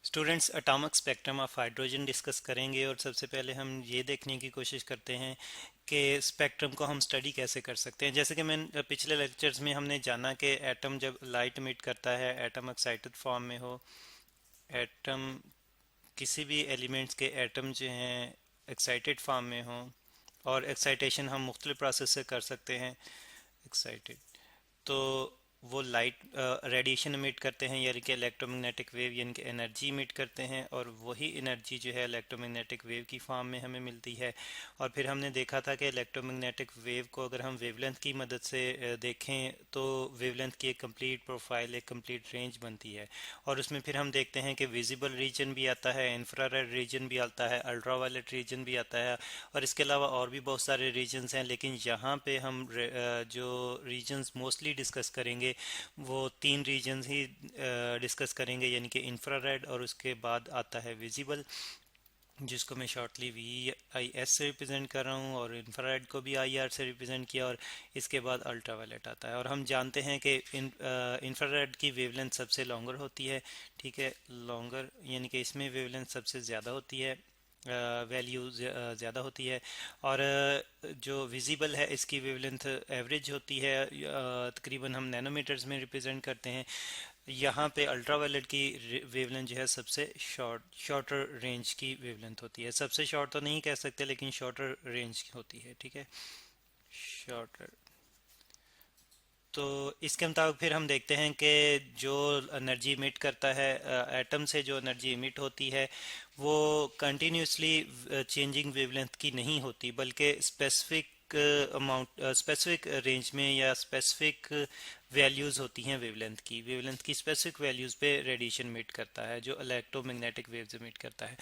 Students atomic spectrum of hydrogen discuss करेंगे और सबसे पहले हम ये देखने की कोशिश करते हैं कि स्पेक्ट्रम को हम स्टडी कैसे कर सकते हैं। जैसे कि मैं पिछले लेक्चर्स में हमने जाना कि एटम जब लाइट इमिट करता है, एटम एक्साइटेड फॉर्म में हो, एटम किसी भी एलिमेंट्स के एटम जो हैं एक्साइटेड फॉर्म में हो, और एक्साइटेशन हम मुख्तलिफ प्रोसेस से कर सकते हैं। एक्साइटेड तो वो लाइट रेडिएशन इमिट करते हैं, यानी कि इलेक्ट्रोमैग्नेटिक वेव, यानी कि एनर्जी इमिट करते हैं, और वही एनर्जी जो है इलेक्ट्रोमैग्नेटिक वेव की फॉर्म में हमें मिलती है। और फिर हमने देखा था कि इलेक्ट्रोमैग्नेटिक वेव को अगर हम वेवलेंथ की मदद से देखें तो वेवलेंथ की एक कंप्लीट प्रोफाइल, एक कंप्लीट रेंज बनती है। और उसमें फिर हम देखते हैं कि विजिबल रीजन भी आता है, इंफ्रारेड रीजन भी आता है, अल्ट्रावायलेट रीजन भी आता है, और इसके अलावा और भी बहुत सारे रीजन्स हैं। लेकिन यहाँ पे हम जो रीजन्स मोस्टली डिस्कस करेंगे वो तीन रीजन्स ही डिस्कस करेंगे, यानी कि इंफ्रारेड, और उसके बाद आता है विजिबल, जिसको मैं शॉर्टली VIS से रिप्रेजेंट कर रहा हूँ, और इंफ्रारेड को भी IR से रिप्रेजेंट किया, और इसके बाद अल्ट्रावायलेट आता है। और हम जानते हैं कि इंफ्रारेड की वेवलेंथ सबसे लॉन्गर होती है, ठीक है, लॉन्गर यानी कि इसमें वेवलेंथ सबसे ज़्यादा होती है, वैल्यू ज़्यादा होती है। और जो विजिबल है इसकी वेवलेंथ एवरेज होती है, तकरीबन हम नैनोमीटर्स में रिप्रेजेंट करते हैं। यहाँ पे अल्ट्रावायलेट की वेवलेंथ जो है सबसे शॉर्टर रेंज की वेवलेंथ होती है। सबसे शॉर्ट तो नहीं कह सकते, लेकिन शॉर्टर रेंज होती है, ठीक है, शॉर्टर। तो इसके मुताबिक फिर हम देखते हैं कि जो एनर्जी इमिट करता है, एटम से जो एनर्जी इमिट होती है वो कंटिन्यूसली चेंजिंग वेवलेंथ की नहीं होती, बल्कि स्पेसिफिक अमाउंट, स्पेसिफिक रेंज में या स्पेसिफिक वैल्यूज़ होती हैं वेवलेंथ की स्पेसिफिक वैल्यूज़ पे रेडिएशन इमिट करता है, जो इलेक्ट्रोमैग्नेटिक वेव्स इमिट करता है।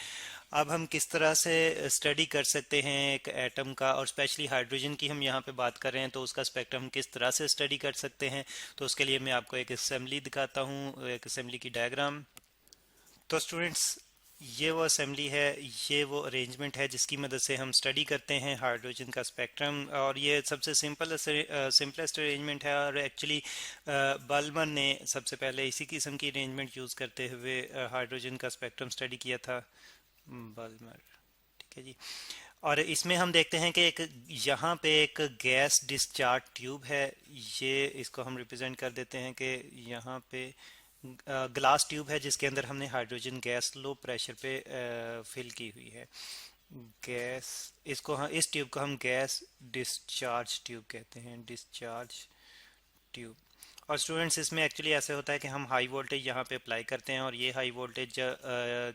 अब हम किस तरह से स्टडी कर सकते हैं एक एटम का, और स्पेशली हाइड्रोजन की हम यहाँ पे बात कर रहे हैं तो उसका स्पेक्ट्रम किस तरह से स्टडी कर सकते हैं। तो उसके लिए मैं आपको एक असेंबली दिखाता हूँ, एक असेंबली की डायग्राम। तो स्टूडेंट्स, ये वो असेंबली है, ये वो अरेंजमेंट है जिसकी मदद से हम स्टडी करते हैं हाइड्रोजन का स्पेक्ट्रम। और ये सबसे सिंपलेस्ट अरेंजमेंट है, और एक्चुअली बाल्मर ने सबसे पहले इसी किस्म की अरेंजमेंट यूज़ करते हुए हाइड्रोजन का स्पेक्ट्रम स्टडी किया था, बाल्मर, ठीक है जी। और इसमें हम देखते हैं कि एक यहाँ पे एक गैस डिस्चार्ज ट्यूब है, ये इसको हम रिप्रेजेंट कर देते हैं कि यहाँ पे ग्लास ट्यूब है जिसके अंदर हमने हाइड्रोजन गैस लो प्रेशर पे फिल की हुई है। गैस, इसको हम, इस ट्यूब को हम गैस डिस्चार्ज ट्यूब कहते हैं, डिस्चार्ज ट्यूब। और स्टूडेंट्स, इसमें एक्चुअली ऐसे होता है कि हम हाई वोल्टेज यहाँ पे अप्लाई करते हैं, और ये हाई वोल्टेज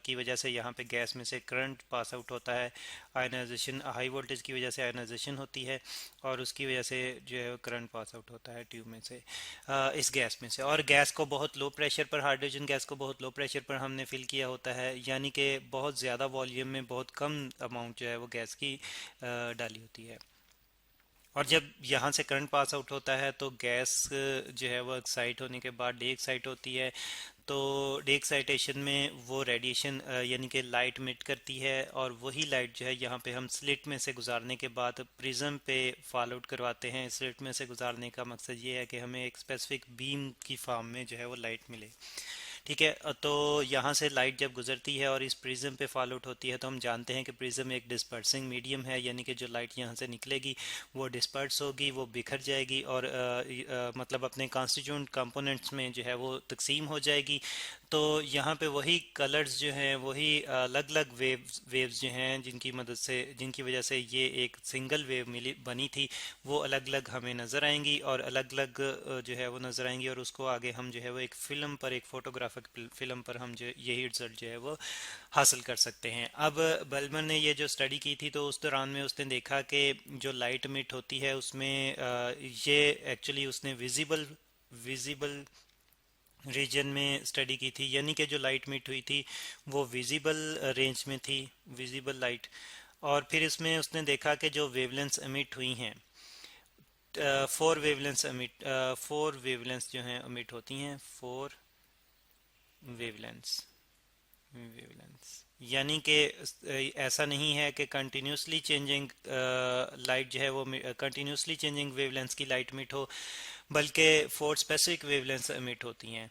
की वजह से यहाँ पे गैस में से करंट पास आउट होता है। आयनाइजेशन, हाई वोल्टेज की वजह से आयनाइजेशन होती है, और उसकी वजह से जो है करंट पास आउट होता है ट्यूब में से, इस गैस में से। और गैस को बहुत लो प्रेशर पर, हाइड्रोजन गैस को बहुत लो प्रेशर पर हमने फिल किया होता है, यानी कि बहुत ज़्यादा वॉल्यूम में बहुत कम अमाउंट जो है वो गैस की डाली होती है। और जब यहाँ से करंट पास आउट होता है तो गैस जो है वो एक्साइट होने के बाद डी एक्साइट होती है। तो डी एक्साइटेशन में वो रेडिएशन यानी कि लाइट मिट करती है, और वही लाइट जो है यहाँ पे हम स्लिट में से गुजारने के बाद प्रिज्म पे फॉल आउट करवाते हैं। स्लिट में से गुजारने का मकसद ये है कि हमें एक स्पेसिफिक बीम की फॉर्म में जो है वो लाइट मिले, ठीक है। तो यहाँ से लाइट जब गुजरती है और इस प्रिज्म पे फॉल आउट होती है तो हम जानते हैं कि प्रिज्म एक डिस्पर्सिंग मीडियम है, यानी कि जो लाइट यहाँ से निकलेगी वो डिस्पर्स होगी, वो बिखर जाएगी, और मतलब अपने कॉन्स्टिट्यूंट कंपोनेंट्स में जो है वो तकसीम हो जाएगी। तो यहाँ पे वही कलर्स जो हैं, वही अलग अलग वेव्स जो हैं जिनकी मदद से, जिनकी वजह से ये एक सिंगल वेव मिली बनी थी, वो अलग अलग हमें नज़र आएंगी, और अलग अलग जो है वो नज़र आएंगी, और उसको आगे हम जो है वो एक फ़िल्म पर, एक फ़ोटोग्राफिक फ़िल्म पर हम जो यही रिज़ल्ट जो है वो हासिल कर सकते हैं। अब बल्मर ने ये जो स्टडी की थी तो उस दौरान में उसने देखा कि जो लाइट मिट होती है उसमें ये एक्चुअली उसने विजिबल रीजन में स्टडी की थी, यानी कि जो लाइट मिट हुई थी वो विजिबल रेंज में थी, विजिबल लाइट। और फिर इसमें उसने देखा कि जो वेवलेंथ्स एमिट हुई हैं, फोर वेवलेंथ्स जो हैं एमिट होती हैं, फोर वेवलेंथ्स, वेवलेंथ यानी कि ऐसा नहीं है कि कंटिन्यूसली चेंजिंग लाइट जो है वो कंटिन्यूसली चेंजिंग वेवलेंथ की लाइट मिट हो, बल्कि फोर स्पेसिफिक वेवलेंथ एमिट होती हैं।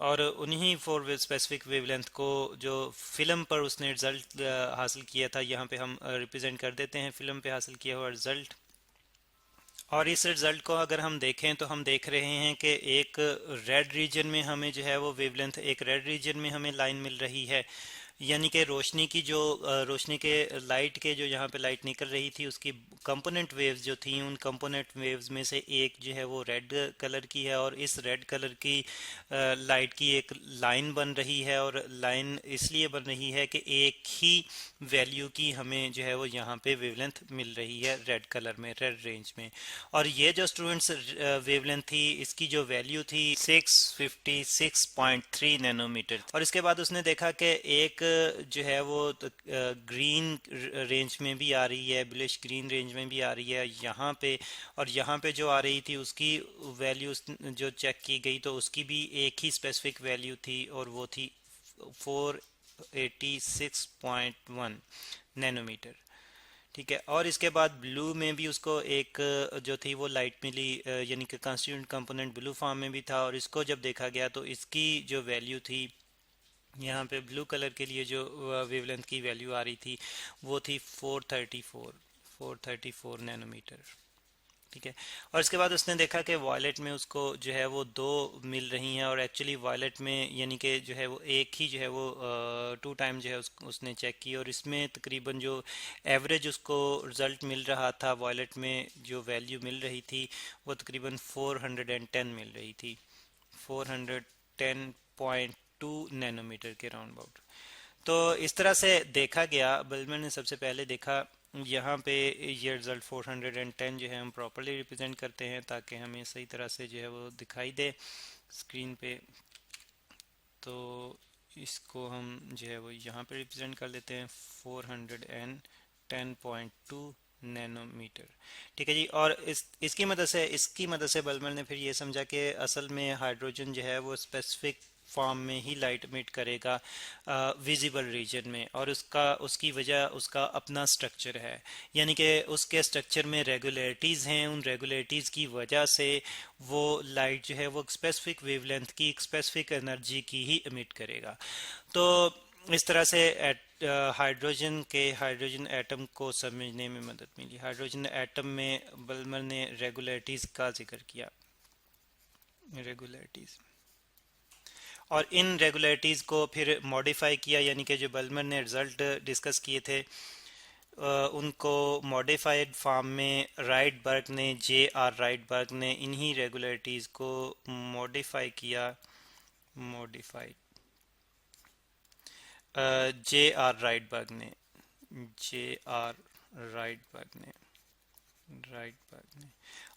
और उन्हीं फोर स्पेसिफिक वेवलेंथ को जो फिल्म पर उसने रिजल्ट हासिल किया था, यहाँ पे हम रिप्रेजेंट कर देते हैं फिल्म पे हासिल किया हुआ रिजल्ट। और इस रिजल्ट को अगर हम देखें तो हम देख रहे हैं कि एक रेड रीजन में हमें जो है वो वेवलेंथ, एक रेड रीजन में हमें लाइन मिल रही है, यानी कि रोशनी की जो रोशनी के लाइट के जो यहाँ पे लाइट निकल रही थी उसकी कंपोनेंट वेव्स जो थी, उन कंपोनेंट वेव्स में से एक जो है वो रेड कलर की है, और इस रेड कलर की लाइट की एक लाइन बन रही है। और लाइन इसलिए बन रही है कि एक ही वैल्यू की हमें जो है वो यहाँ पे वेवलेंथ मिल रही है रेड कलर में, रेड रेंज में। और ये जो स्टूडेंट्स वेवलेंथ थी, इसकी जो वैल्यू थी 656.3 नैनोमीटर। और इसके बाद उसने देखा कि एक जो है वो ग्रीन रेंज में भी आ रही है, ब्लैश ग्रीन रेंज में भी आ रही है यहाँ पे, और यहाँ पे जो आ रही थी उसकी वैल्यू जो चेक की गई तो उसकी भी एक ही स्पेसिफिक वैल्यू थी, और वो थी 486.1 नैनोमीटर। ठीक है। और इसके बाद ब्लू में भी उसको एक जो थी वो लाइट मिली, यानी कि कंस्टिट्यूंट कंपोनेंट ब्लू फॉर्म में भी था, और इसको जब देखा गया तो इसकी जो वैल्यू थी यहाँ पे ब्लू कलर के लिए जो वेवलेंथ की वैल्यू आ रही थी वो थी 434 नैनोमीटर। ठीक है। और इसके बाद उसने देखा कि वॉयलेट में उसको जो है वो दो मिल रही हैं, और एक्चुअली वॉयलेट में यानी कि जो है वो एक ही जो है वो 2 टाइम जो है उसने चेक की, और इसमें तकरीबन जो एवरेज उसको रिज़ल्ट मिल रहा था वॉयलेट में, जो वैल्यू मिल रही थी वो तकरीबन 410 मिल रही थी, 410.2 नैनोमीटर के राउंड अबाउट। तो इस तरह से देखा गया, बल्मर ने सबसे पहले देखा यहाँ पे ये रिज़ल्ट 410 जो है हम प्रॉपरली रिप्रेजेंट करते हैं ताकि हमें सही तरह से जो है वो दिखाई दे स्क्रीन पे। तो इसको हम जो है वो यहाँ पे रिप्रेजेंट कर लेते हैं 410.2 नैनोमीटर। ठीक है जी। और इसकी मदद से बल्मर ने फिर ये समझा कि असल में हाइड्रोजन जो है वो स्पेसिफिक फॉर्म में ही लाइट एमिट करेगा विजिबल रीजन में, और उसकी वजह उसका अपना स्ट्रक्चर है, यानी कि उसके स्ट्रक्चर में रेगुलरिटीज़ हैं, उन रेगुलरिटीज़ की वजह से वो लाइट जो है वो स्पेसिफिक वेवलेंथ की स्पेसिफिक एनर्जी की ही एमिट करेगा। तो इस तरह से हाइड्रोजन एटम को समझने में मदद मिली। हाइड्रोजन एटम में बल्मर ने रेगुलरिटीज़ का जिक्र किया, रेगुलरिटीज़, और इन रेगुलरिटीज़ को फिर मॉडिफाई किया, यानी कि जो बल्मर ने रिज़ल्ट डिस्कस किए थे उनको मॉडिफाइड फॉर्म में राइटबर्ग ने, J.R. राइटबर्ग ने इन्हीं रेगुलरिटीज़ को मॉडिफाई किया, मॉडिफाइड J.R. राइटबर्ग ने, J.R. राइटबर्ग ने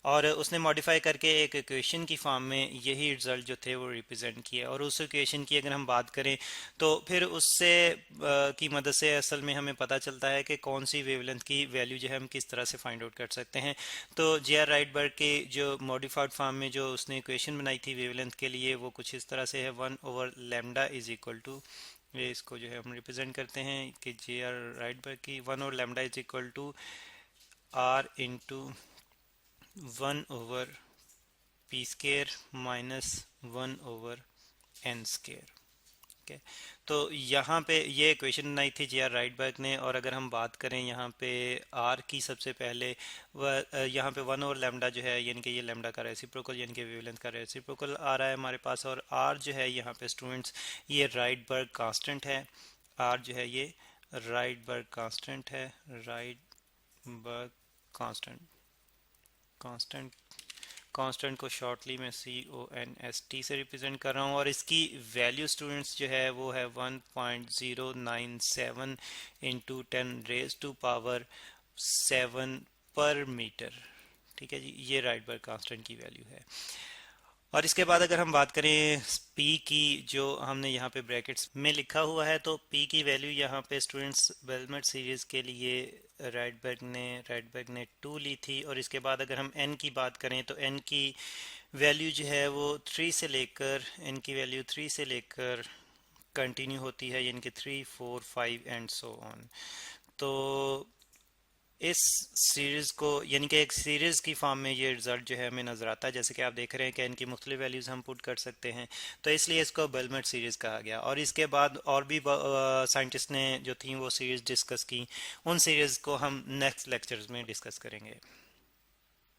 और उसने मॉडिफाई करके एक इक्वेशन की फॉर्म में यही रिजल्ट जो थे वो रिप्रेजेंट किए। और उस इक्वेशन की अगर हम बात करें तो फिर उससे की मदद से असल में हमें पता चलता है कि कौन सी वेवलेंथ की वैल्यू जो है हम किस तरह से फाइंड आउट कर सकते हैं। तो J.R. राइटबर्ग के जो मॉडिफाइड फॉर्म में जो उसने इक्वेशन बनाई थी वेवलेंथ के लिए वो कुछ इस तरह से है, 1/λ इज इक्वल टू, ये इसको जो है हम रिप्रेजेंट करते हैं कि J.R. राइटबर्ग की 1/λ is equal to R into 1/p² minus 1/n²। Okay. तो यहाँ पे ये इक्वेशन बनाई थी J.R. राइटबर्ग ने। और अगर हम बात करें यहाँ पे R की, सबसे पहले यहाँ पे 1/λ जो है यानी कि ये लैम्डा का रेसिप्रोकल यानी कि वेवलेंथ का रेसिप्रोकल आ रहा है हमारे पास, और R जो है यहाँ पे स्टूडेंट्स ये राइटबर्ग कांस्टेंट है। R जो है ये राइटबर्ग कांस्टेंट है, राइटबर्ग कांस्टेंट, कांस्टेंट कांस्टेंट को शॉर्टली मैं CONST से रिप्रेजेंट कर रहा हूँ। और इसकी वैल्यू स्टूडेंट्स जो है वो है 1.097 इंटू 10⁻⁷ पर मीटर। ठीक है जी, ये राइटबर्ग कांस्टेंट की वैल्यू है। और इसके बाद अगर हम बात करें P की, जो हमने यहाँ पे ब्रैकेट्स में लिखा हुआ है, तो P की वैल्यू यहाँ पे स्टूडेंट्स बेलमर सीरीज़ के लिए राइटबर्ग ने 2 ली थी। और इसके बाद अगर हम N की बात करें तो N की वैल्यू जो है वो 3 से लेकर, N की वैल्यू 3 से लेकर कंटिन्यू होती है, यानी कि 3, 4, 5 एंड सो ऑन। तो इस सीरीज को, यानी कि एक सीरीज की फॉर्म में ये रिजल्ट जो है हमें नज़र आता है, जैसे कि आप देख रहे हैं कि इनकी मुख्तलिफ वैल्यूज़ हम पुट कर सकते हैं। तो इसलिए इसको बेलमेट सीरीज़ कहा गया। और इसके बाद और भी साइंटिस्ट ने जो थी वो सीरीज़ डिस्कस की। उन सीरीज़ को हम नेक्स्ट लेक्चर्स में डिस्कस करेंगे।